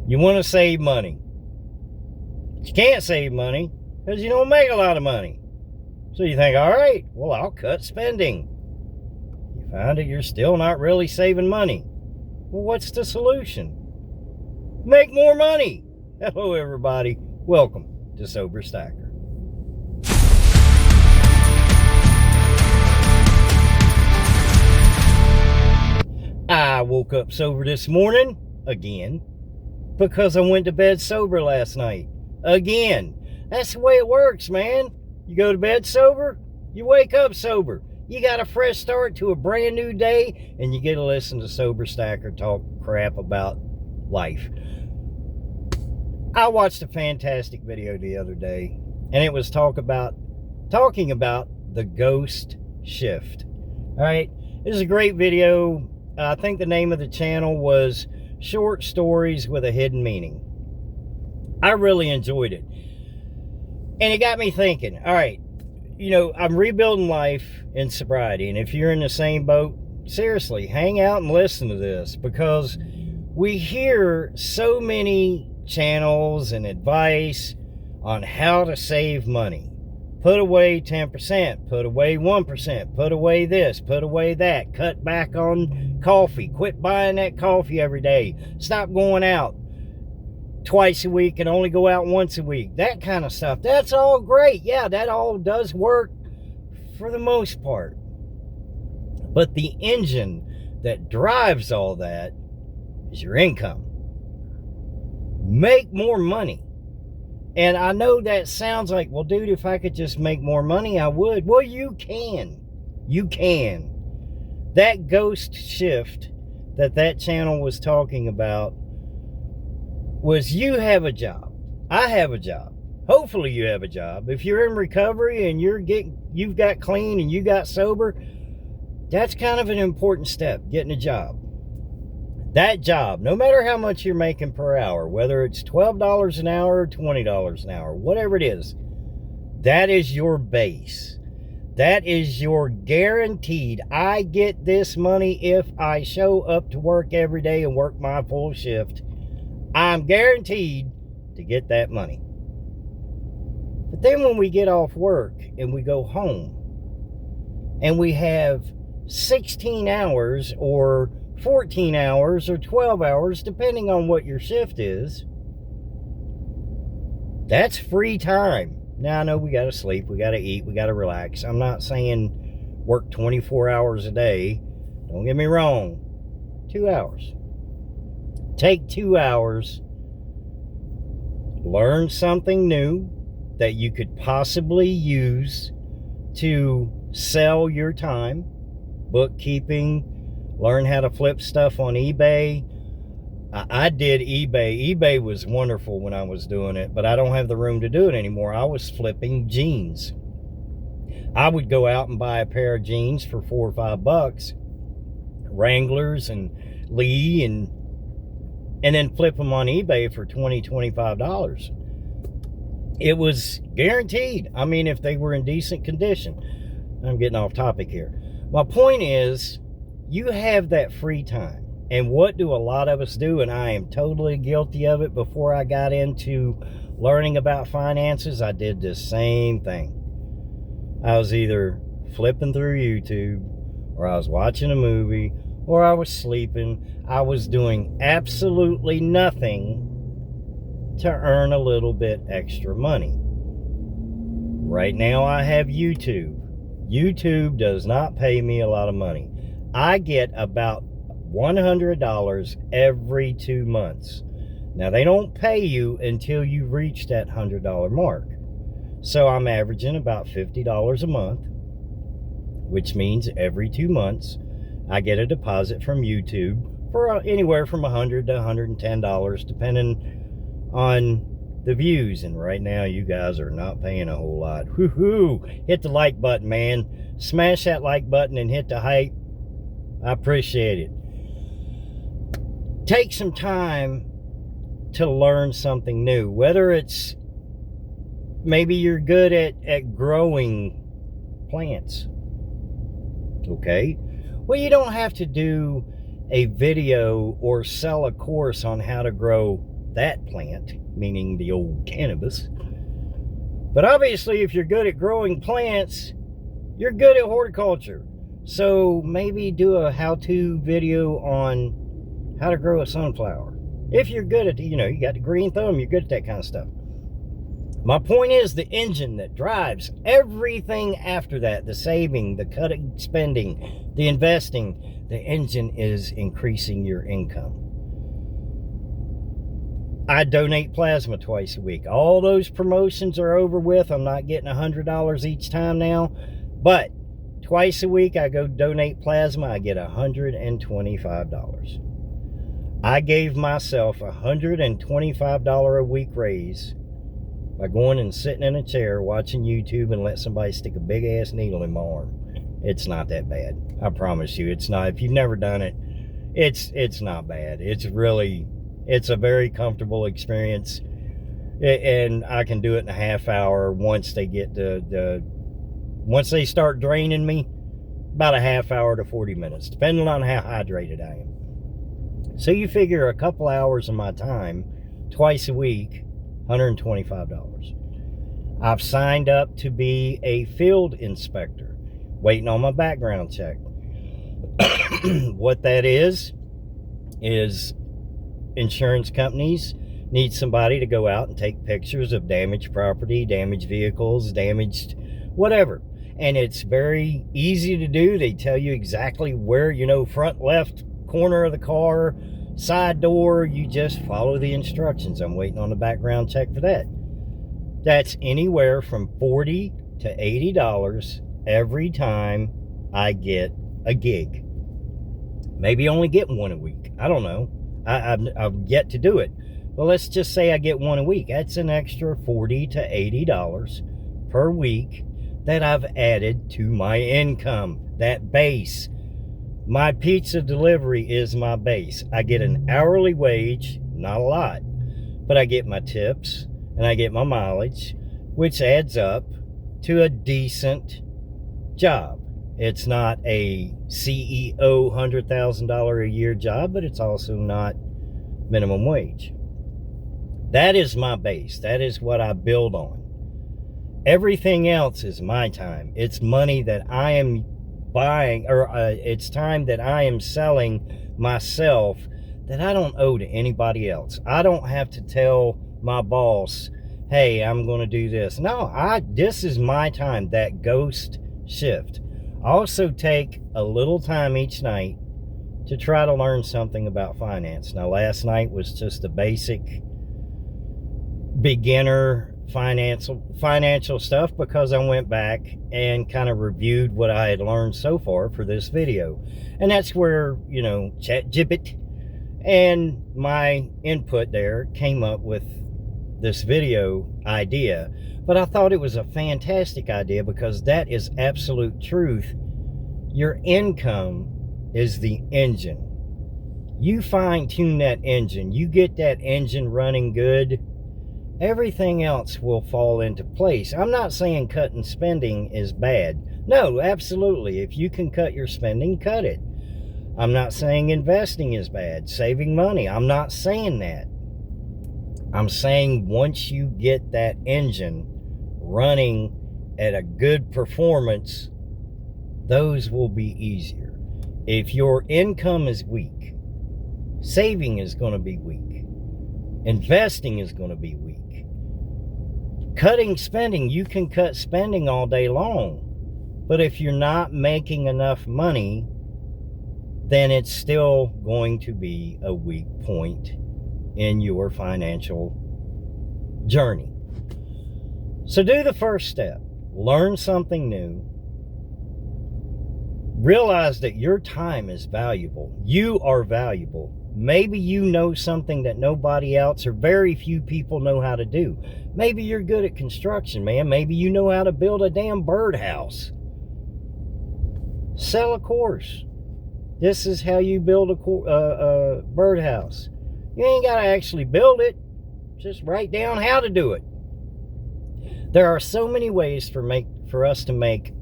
You want to save money. You can't save money because you don't make a lot of money. So you think, all right, well, I'll cut spending. You find that you're still not really saving money. Well, what's the solution? Make more money. Hello, everybody. Welcome to Sober Stacker. I woke up sober this morning, again, because I went to bed sober last night. Again. That's the way it works, man. You go to bed sober, you wake up sober. You got a fresh start to a brand new day, and you get to listen to Sober Stacker talk crap about life. I watched a fantastic video the other day, and it was talking about the ghost shift. All right, this is a great video. I think the name of the channel was Short Stories with a Hidden Meaning. I really enjoyed it. And it got me thinking, all right, I'm rebuilding life in sobriety. And if you're in the same boat, seriously, hang out and listen to this, because we hear so many channels and advice on how to save money. Put away 10%, put away 1%, put away this, put away that, cut back on coffee, quit buying that coffee every day, stop going out twice a week and only go out once a week, that kind of stuff. That's all great. Yeah, that all does work for the most part. But the engine that drives all that is your income. Make more money. And I know that sounds like, well, dude, if I could just make more money, I would. Well, you can. You can. That ghost shift that channel was talking about was, you have a job. I have a job. Hopefully you have a job. If you're in recovery and you've got clean and you got sober, that's kind of an important step, getting a job. That job, no matter how much you're making per hour, whether it's $12 an hour or $20 an hour, whatever it is, that is your base. That is your guaranteed, I get this money if I show up to work every day and work my full shift. I'm guaranteed to get that money. But then when we get off work and we go home and we have 16 hours or 14 hours or 12 hours, depending on what your shift is, that's free time. Now, I know we got to sleep, we got to eat, we got to relax. I'm not saying work 24 hours a day. Don't get me wrong. 2 hours. Take 2 hours, learn something new that you could possibly use to sell your time, bookkeeping, learn how to flip stuff on eBay. I did eBay. eBay was wonderful when I was doing it, but I don't have the room to do it anymore. I was flipping jeans. I would go out and buy a pair of jeans for $4 or $5, Wranglers and Lee, and then flip them on eBay for $20, $25. It was guaranteed. I mean, if they were in decent condition. I'm getting off topic here. My point is, you have that free time. And what do a lot of us do? And I am totally guilty of it. Before I got into learning about finances, I did the same thing. I was either flipping through YouTube, or I was watching a movie, or I was sleeping. I was doing absolutely nothing to earn a little bit extra money. Right now I have YouTube. YouTube does not pay me a lot of money. I get about $100 every 2 months. Now, they don't pay you until you reach that $100 mark. So I'm averaging about $50 a month, which means every 2 months I get a deposit from YouTube for anywhere from $100 to $110, depending on the views. And right now, you guys are not paying a whole lot. Woohoo! Hit the like button, man. Smash that like button and hit the hype. I appreciate it. Take some time to learn something new. Whether it's, maybe you're good at growing plants. Okay? Well, you don't have to do a video or sell a course on how to grow that plant, meaning the old cannabis. But obviously, if you're good at growing plants, you're good at horticulture. So maybe do a how-to video on how to grow a sunflower. If you're good at, you got the green thumb, you're good at that kind of stuff. My point is, the engine that drives everything after that, the saving, the cutting, spending, the investing, the engine is increasing your income. I donate plasma twice a week. All those promotions are over with. I'm not getting $100 each time now, but twice a week I go donate plasma. I get $125. I gave myself a $125 a week raise by going and sitting in a chair watching YouTube and let somebody stick a big ass needle in my arm. It's not that bad. I promise you, it's not. If you've never done it, it's not bad. It's a very comfortable experience, and I can do it in a half hour once they get once they start draining me, about a half hour to 40 minutes, depending on how hydrated I am. So you figure a couple hours of my time, twice a week, $125. I've signed up to be a field inspector, waiting on my background check. What that is insurance companies need somebody to go out and take pictures of damaged property, damaged vehicles, damaged whatever. And it's very easy to do. They tell you exactly where, front left corner of the car, side door. You just follow the instructions. I'm waiting on the background check for that. That's anywhere from $40 to $80 every time I get a gig. Maybe only get one a week. I don't know. I've yet to do it. But let's just say I get one a week. That's an extra $40 to $80 per week that I've added to my income, that base. My pizza delivery is my base. I get an hourly wage, not a lot, but I get my tips and I get my mileage, which adds up to a decent job. It's not a CEO $100,000 a year job, but it's also not minimum wage. That is my base. That is what I build on. Everything else is my time. It's money that I am buying, or it's time that I am selling myself that I don't owe to anybody else. I don't have to tell my boss, hey, I'm going to do this. No, this is my time, that ghost shift. I also take a little time each night to try to learn something about finance. Now, last night was just a basic beginner financial stuff, because I went back and kind of reviewed what I had learned so far for this video. And that's where, ChatGPT and my input there came up with this video idea. But I thought it was a fantastic idea, because that is absolute truth. Your income is the engine. You fine-tune that engine, you get that engine running good, everything else will fall into place. I'm not saying cutting spending is bad. No, absolutely. If you can cut your spending, cut it. I'm not saying investing is bad, saving money. I'm not saying that. I'm saying once you get that engine running at a good performance, those will be easier. If your income is weak, saving is going to be weak. Investing is going to be weak. Cutting spending, you can cut spending all day long. But if you're not making enough money, then it's still going to be a weak point in your financial journey. So do the first step. Learn something new. Realize that your time is valuable. You are valuable. Maybe you know something that nobody else or very few people know how to do. Maybe you're good at construction, man. Maybe you know how to build a damn birdhouse. Sell a course. This is how you build a birdhouse. You ain't got to actually build it. Just write down how to do it. There are so many ways for us to make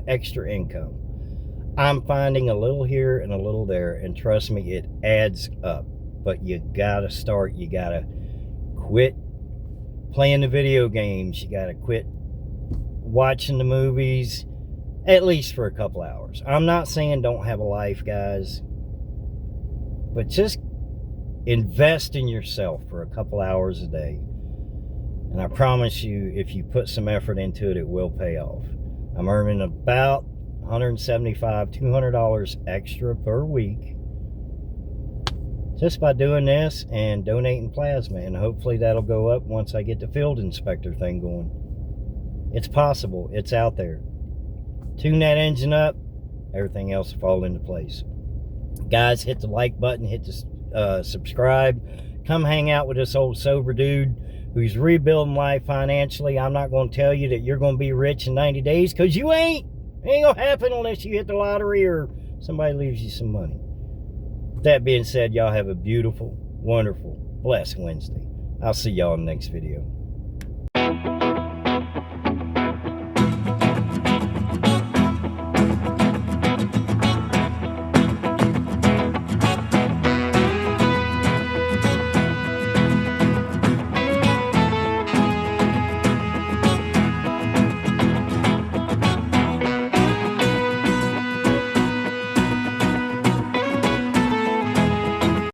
extra income. I'm finding a little here and a little there, and trust me, it adds up. but you gotta start. You gotta quit playing the video games. You gotta quit watching the movies, at least for a couple hours. I'm not saying don't have a life, guys, but just invest in yourself for a couple hours a day. And I promise you, if you put some effort into it, it will pay off. I'm earning about $175, $200 extra per week just by doing this and donating plasma. And hopefully that'll go up once I get the field inspector thing going. It's possible. It's out there. Tune that engine up. Everything else will fall into place. Guys, hit the like button. Hit the subscribe. Come hang out with this old sober dude who's rebuilding life financially. I'm not going to tell you that you're going to be rich in 90 days, because you ain't. It ain't going to happen unless you hit the lottery or somebody leaves you some money. That being said, y'all have a beautiful, wonderful, blessed Wednesday. I'll see y'all in the next video.